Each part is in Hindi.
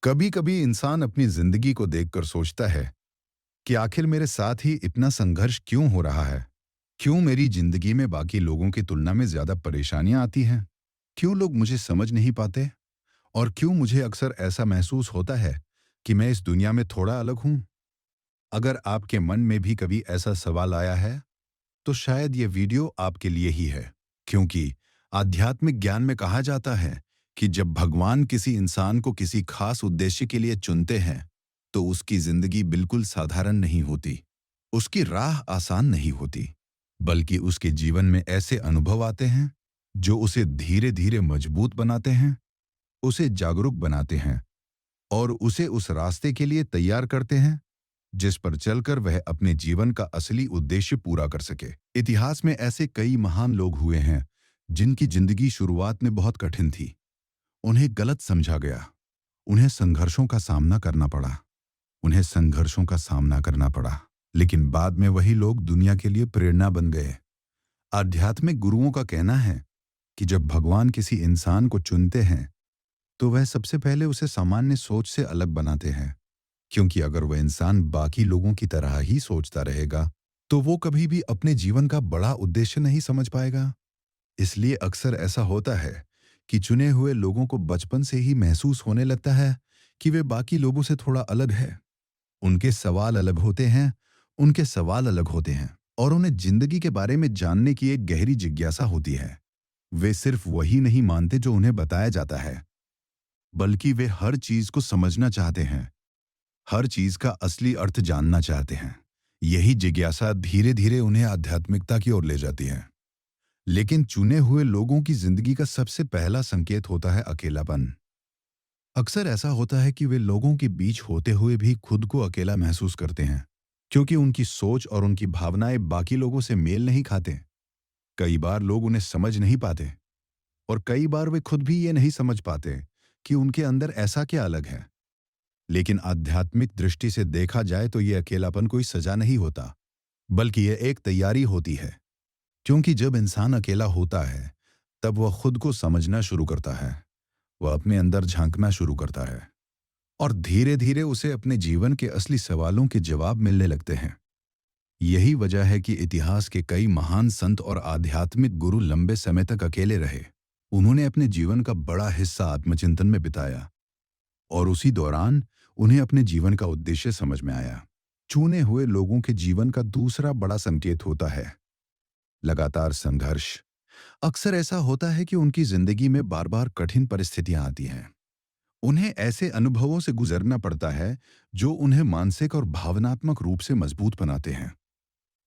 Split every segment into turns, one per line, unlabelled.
कभी कभी इंसान अपनी जिंदगी को देखकर सोचता है कि आखिर मेरे साथ ही इतना संघर्ष क्यों हो रहा है। क्यों मेरी जिंदगी में बाकी लोगों की तुलना में ज्यादा परेशानियां आती हैं। क्यों लोग मुझे समझ नहीं पाते। और क्यों मुझे अक्सर ऐसा महसूस होता है कि मैं इस दुनिया में थोड़ा अलग हूं। अगर आपके मन में भी कभी ऐसा सवाल आया है तो शायद ये वीडियो आपके लिए ही है। क्योंकि आध्यात्मिक ज्ञान में कहा जाता है कि जब भगवान किसी इंसान को किसी खास उद्देश्य के लिए चुनते हैं तो उसकी जिंदगी बिल्कुल साधारण नहीं होती। उसकी राह आसान नहीं होती, बल्कि उसके जीवन में ऐसे अनुभव आते हैं जो उसे धीरे धीरे मजबूत बनाते हैं, उसे जागरूक बनाते हैं और उसे उस रास्ते के लिए तैयार करते हैं जिस पर चलकर वह अपने जीवन का असली उद्देश्य पूरा कर सके। इतिहास में ऐसे कई महान लोग हुए हैं जिनकी जिंदगी शुरुआत में बहुत कठिन थी। उन्हें गलत समझा गया, उन्हें संघर्षों का सामना करना पड़ा, उन्हें संघर्षों का सामना करना पड़ा, लेकिन बाद में वही लोग दुनिया के लिए प्रेरणा बन गए। आध्यात्मिक गुरुओं का कहना है कि जब भगवान किसी इंसान को चुनते हैं तो वह सबसे पहले उसे सामान्य सोच से अलग बनाते हैं। क्योंकि अगर वह इंसान बाकी लोगों की तरह ही सोचता रहेगा तो वो कभी भी अपने जीवन का बड़ा उद्देश्य नहीं समझ पाएगा। इसलिए अक्सर ऐसा होता है कि चुने हुए लोगों को बचपन से ही महसूस होने लगता है कि वे बाकी लोगों से थोड़ा अलग है। उनके सवाल अलग होते हैं, उनके सवाल अलग होते हैं और उन्हें जिंदगी के बारे में जानने की एक गहरी जिज्ञासा होती है। वे सिर्फ वही नहीं मानते जो उन्हें बताया जाता है, बल्कि वे हर चीज को समझना चाहते हैं, हर चीज का असली अर्थ जानना चाहते हैं। यही जिज्ञासा धीरे धीरे उन्हें आध्यात्मिकता की ओर ले जाती है। लेकिन चुने हुए लोगों की जिंदगी का सबसे पहला संकेत होता है अकेलापन। अक्सर ऐसा होता है कि वे लोगों के बीच होते हुए भी खुद को अकेला महसूस करते हैं, क्योंकि उनकी सोच और उनकी भावनाएं बाकी लोगों से मेल नहीं खाते। कई बार लोग उन्हें समझ नहीं पाते और कई बार वे खुद भी ये नहीं समझ पाते कि उनके अंदर ऐसा क्या अलग है। लेकिन आध्यात्मिक दृष्टि से देखा जाए तो ये अकेलापन कोई सजा नहीं होता, बल्कि यह एक तैयारी होती है। क्योंकि जब इंसान अकेला होता है तब वह खुद को समझना शुरू करता है, वह अपने अंदर झांकना शुरू करता है और धीरे धीरे उसे अपने जीवन के असली सवालों के जवाब मिलने लगते हैं। यही वजह है कि इतिहास के कई महान संत और आध्यात्मिक गुरु लंबे समय तक अकेले रहे। उन्होंने अपने जीवन का बड़ा हिस्सा आत्मचिंतन में बिताया और उसी दौरान उन्हें अपने जीवन का उद्देश्य समझ में आया। चुने हुए लोगों के जीवन का दूसरा बड़ा संकेत होता है लगातार संघर्ष। अक्सर ऐसा होता है कि उनकी जिंदगी में बार बार कठिन परिस्थितियां आती हैं। उन्हें ऐसे अनुभवों से गुजरना पड़ता है जो उन्हें मानसिक और भावनात्मक रूप से मजबूत बनाते हैं।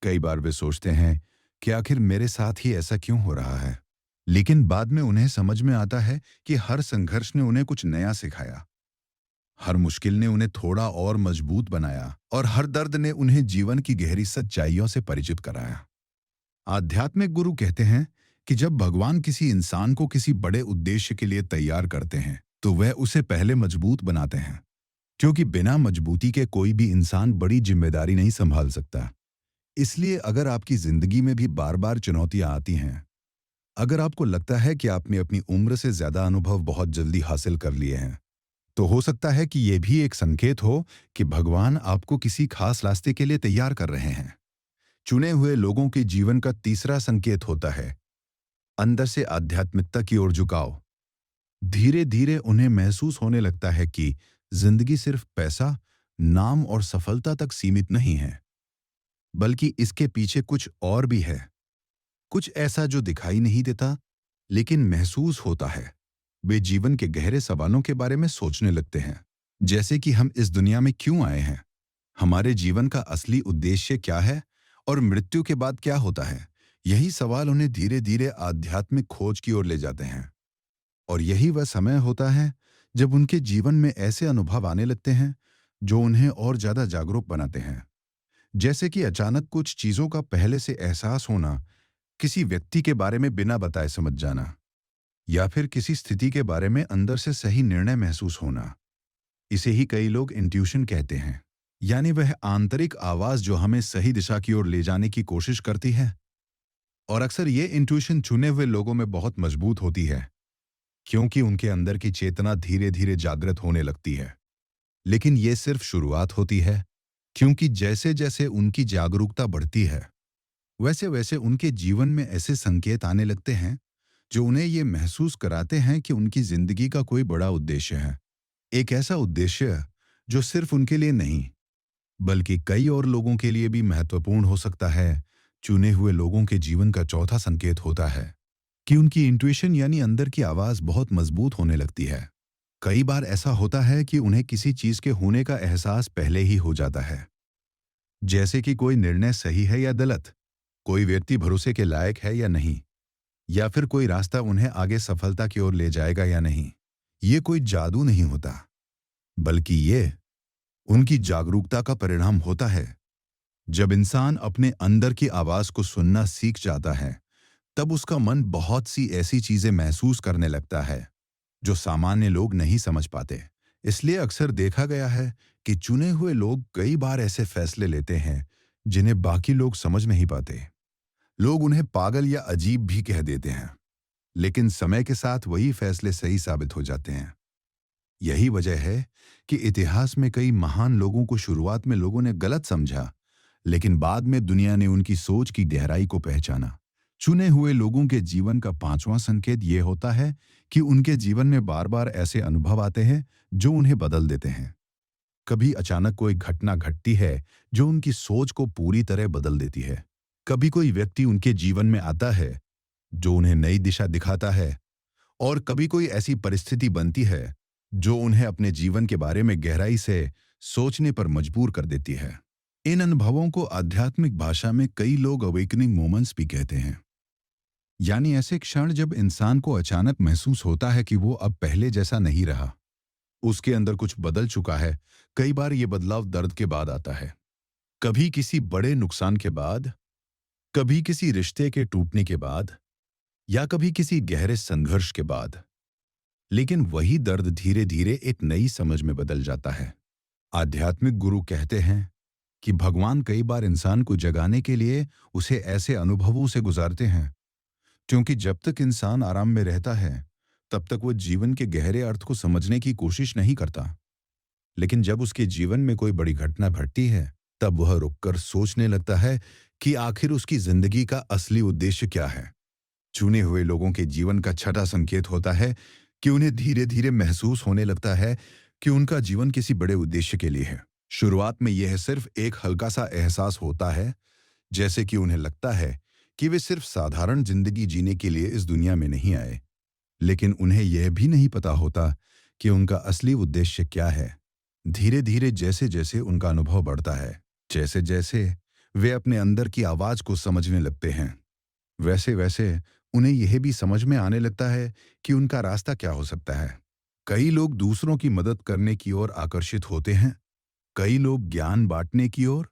कई बार वे सोचते हैं कि आखिर मेरे साथ ही ऐसा क्यों हो रहा है। लेकिन बाद में उन्हें समझ में आता है कि हर संघर्ष ने उन्हें कुछ नया सिखाया, हर मुश्किल ने उन्हें थोड़ा और मजबूत बनाया और हर दर्द ने उन्हें जीवन की गहरी सच्चाइयों से परिचित कराया। आध्यात्मिक गुरु कहते हैं कि जब भगवान किसी इंसान को किसी बड़े उद्देश्य के लिए तैयार करते हैं तो वह उसे पहले मजबूत बनाते हैं। क्योंकि बिना मजबूती के कोई भी इंसान बड़ी जिम्मेदारी नहीं संभाल सकता। इसलिए अगर आपकी जिंदगी में भी बार बार चुनौतियां आती हैं, अगर आपको लगता है कि आपने अपनी उम्र से ज्यादा अनुभव बहुत जल्दी हासिल कर लिए हैं, तो हो सकता है कि यह भी एक संकेत हो कि भगवान आपको किसी खास रास्ते के लिए तैयार कर रहे हैं। चुने हुए लोगों के जीवन का तीसरा संकेत होता है अंदर से आध्यात्मिकता की ओर झुकाव। धीरे धीरे उन्हें महसूस होने लगता है कि जिंदगी सिर्फ पैसा, नाम और सफलता तक सीमित नहीं है, बल्कि इसके पीछे कुछ और भी है। कुछ ऐसा जो दिखाई नहीं देता लेकिन महसूस होता है। वे जीवन के गहरे सवालों के बारे में सोचने लगते हैं, जैसे कि हम इस दुनिया में क्यों आए हैं, हमारे जीवन का असली उद्देश्य क्या है और मृत्यु के बाद क्या होता है। यही सवाल उन्हें धीरे धीरे आध्यात्मिक खोज की ओर ले जाते हैं। और यही वह समय होता है जब उनके जीवन में ऐसे अनुभव आने लगते हैं जो उन्हें और ज्यादा जागरूक बनाते हैं। जैसे कि अचानक कुछ चीजों का पहले से एहसास होना, किसी व्यक्ति के बारे में बिना बताए समझ जाना, या फिर किसी स्थिति के बारे में अंदर से सही निर्णय महसूस होना। इसे ही कई लोग इंट्यूशन कहते हैं, यानी वह आंतरिक आवाज जो हमें सही दिशा की ओर ले जाने की कोशिश करती है। और अक्सर ये इंट्यूशन चुने हुए लोगों में बहुत मजबूत होती है, क्योंकि उनके अंदर की चेतना धीरे धीरे जागृत होने लगती है। लेकिन ये सिर्फ शुरुआत होती है, क्योंकि जैसे जैसे उनकी जागरूकता बढ़ती है, वैसे वैसे उनके जीवन में ऐसे संकेत आने लगते हैं जो उन्हें ये महसूस कराते हैं कि उनकी जिंदगी का कोई बड़ा उद्देश्य है। एक ऐसा उद्देश्य जो सिर्फ उनके लिए नहीं, बल्कि कई और लोगों के लिए भी महत्वपूर्ण हो सकता है। चुने हुए लोगों के जीवन का चौथा संकेत होता है कि उनकी इंट्यूशन यानी अंदर की आवाज बहुत मजबूत होने लगती है। कई बार ऐसा होता है कि उन्हें किसी चीज के होने का एहसास पहले ही हो जाता है, जैसे कि कोई निर्णय सही है या गलत, कोई व्यक्ति भरोसे के लायक है या नहीं, या फिर कोई रास्ता उन्हें आगे सफलता की ओर ले जाएगा या नहीं। ये कोई जादू नहीं होता, बल्कि ये उनकी जागरूकता का परिणाम होता है। जब इंसान अपने अंदर की आवाज को सुनना सीख जाता है, तब उसका मन बहुत सी ऐसी चीजें महसूस करने लगता है जो सामान्य लोग नहीं समझ पाते। इसलिए अक्सर देखा गया है कि चुने हुए लोग कई बार ऐसे फैसले लेते हैं जिन्हें बाकी लोग समझ नहीं पाते। लोग उन्हें पागल या अजीब भी कह देते हैं, लेकिन समय के साथ वही फैसले सही साबित हो जाते हैं। यही वजह है कि इतिहास में कई महान लोगों को शुरुआत में लोगों ने गलत समझा, लेकिन बाद में दुनिया ने उनकी सोच की गहराई को पहचाना। चुने हुए लोगों के जीवन का पांचवां संकेत यह होता है कि उनके जीवन में बार बार ऐसे अनुभव आते हैं जो उन्हें बदल देते हैं। कभी अचानक कोई घटना घटती है जो उनकी सोच को पूरी तरह बदल देती है। कभी कोई व्यक्ति उनके जीवन में आता है जो उन्हें नई दिशा दिखाता है, और कभी कोई ऐसी परिस्थिति बनती है जो उन्हें अपने जीवन के बारे में गहराई से सोचने पर मजबूर कर देती है। इन अनुभवों को आध्यात्मिक भाषा में कई लोग अवेकनिंग मोमेंट्स भी कहते हैं, यानी ऐसे क्षण जब इंसान को अचानक महसूस होता है कि वो अब पहले जैसा नहीं रहा, उसके अंदर कुछ बदल चुका है। कई बार ये बदलाव दर्द के बाद आता है, कभी किसी बड़े नुकसान के बाद, कभी किसी रिश्ते के टूटने के बाद, या कभी किसी गहरे संघर्ष के बाद। लेकिन वही दर्द धीरे धीरे एक नई समझ में बदल जाता है। आध्यात्मिक गुरु कहते हैं कि भगवान कई बार इंसान को जगाने के लिए उसे ऐसे अनुभवों से गुजारते हैं, क्योंकि जब तक इंसान आराम में रहता है तब तक वो जीवन के गहरे अर्थ को समझने की कोशिश नहीं करता। लेकिन जब उसके जीवन में कोई बड़ी घटना घटती है, तब वह रुककर सोचने लगता है कि आखिर उसकी जिंदगी का असली उद्देश्य क्या है। चुने हुए लोगों के जीवन का छठा संकेत होता है कि उन्हें धीरे धीरे महसूस होने लगता है कि उनका जीवन किसी बड़े उद्देश्य के लिए है। शुरुआत में यह सिर्फ एक हल्का सा एहसास होता है, जैसे कि उन्हें लगता है कि वे सिर्फ साधारण जिंदगी जीने के लिए इस दुनिया में नहीं आए। लेकिन उन्हें यह भी नहीं पता होता कि उनका असली उद्देश्य क्या है। धीरे धीरे जैसे जैसे उनका अनुभव बढ़ता है, जैसे जैसे वे अपने अंदर की आवाज को समझने लगते हैं, वैसे वैसे उन्हें यह भी समझ में आने लगता है कि उनका रास्ता क्या हो सकता है। कई लोग दूसरों की मदद करने की ओर आकर्षित होते हैं, कई लोग ज्ञान बांटने की ओर,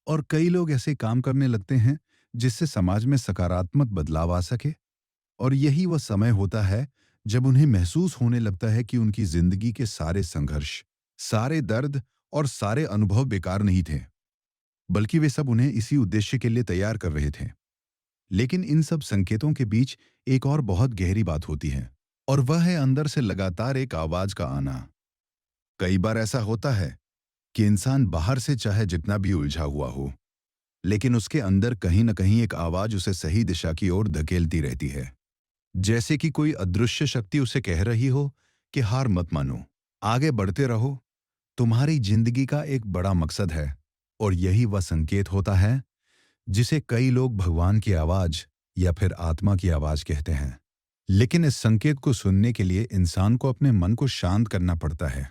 और कई लोग ऐसे काम करने लगते हैं जिससे समाज में सकारात्मक बदलाव आ सके। और यही वह समय होता है जब उन्हें महसूस होने लगता है कि उनकी जिंदगी के सारे संघर्ष, सारे दर्द और सारे अनुभव बेकार नहीं थे, बल्कि वे सब उन्हें इसी उद्देश्य के लिए तैयार कर रहे थे। लेकिन इन सब संकेतों के बीच एक और बहुत गहरी बात होती है, और वह है अंदर से लगातार एक आवाज का आना। कई बार ऐसा होता है कि इंसान बाहर से चाहे जितना भी उलझा हुआ हो, लेकिन उसके अंदर कहीं न कहीं एक आवाज उसे सही दिशा की ओर धकेलती रहती है। जैसे कि कोई अदृश्य शक्ति उसे कह रही हो कि हार मत मानो, आगे बढ़ते रहो, तुम्हारी जिंदगी का एक बड़ा मकसद है। और यही वह संकेत होता है जिसे कई लोग भगवान की आवाज या फिर आत्मा की आवाज कहते हैं। लेकिन इस संकेत को सुनने के लिए इंसान को अपने मन को शांत करना पड़ता है,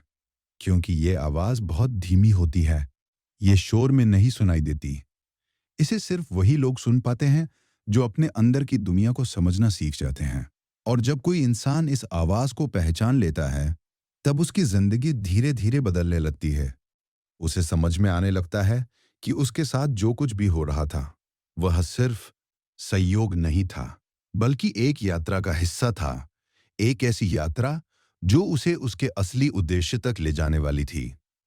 क्योंकि ये आवाज बहुत धीमी होती है, ये शोर में नहीं सुनाई देती। इसे सिर्फ वही लोग सुन पाते हैं जो अपने अंदर की दुनिया को समझना सीख जाते हैं। और जब कोई इंसान इस आवाज को पहचान लेता है, तब उसकी जिंदगी धीरे धीरे बदलने लगती है। उसे समझ में आने लगता है कि उसके साथ जो कुछ भी हो रहा था, वह सिर्फ संयोग नहीं था, बल्कि एक यात्रा का हिस्सा था। एक ऐसी यात्रा जो उसे उसके असली उद्देश्य तक ले जाने वाली थी।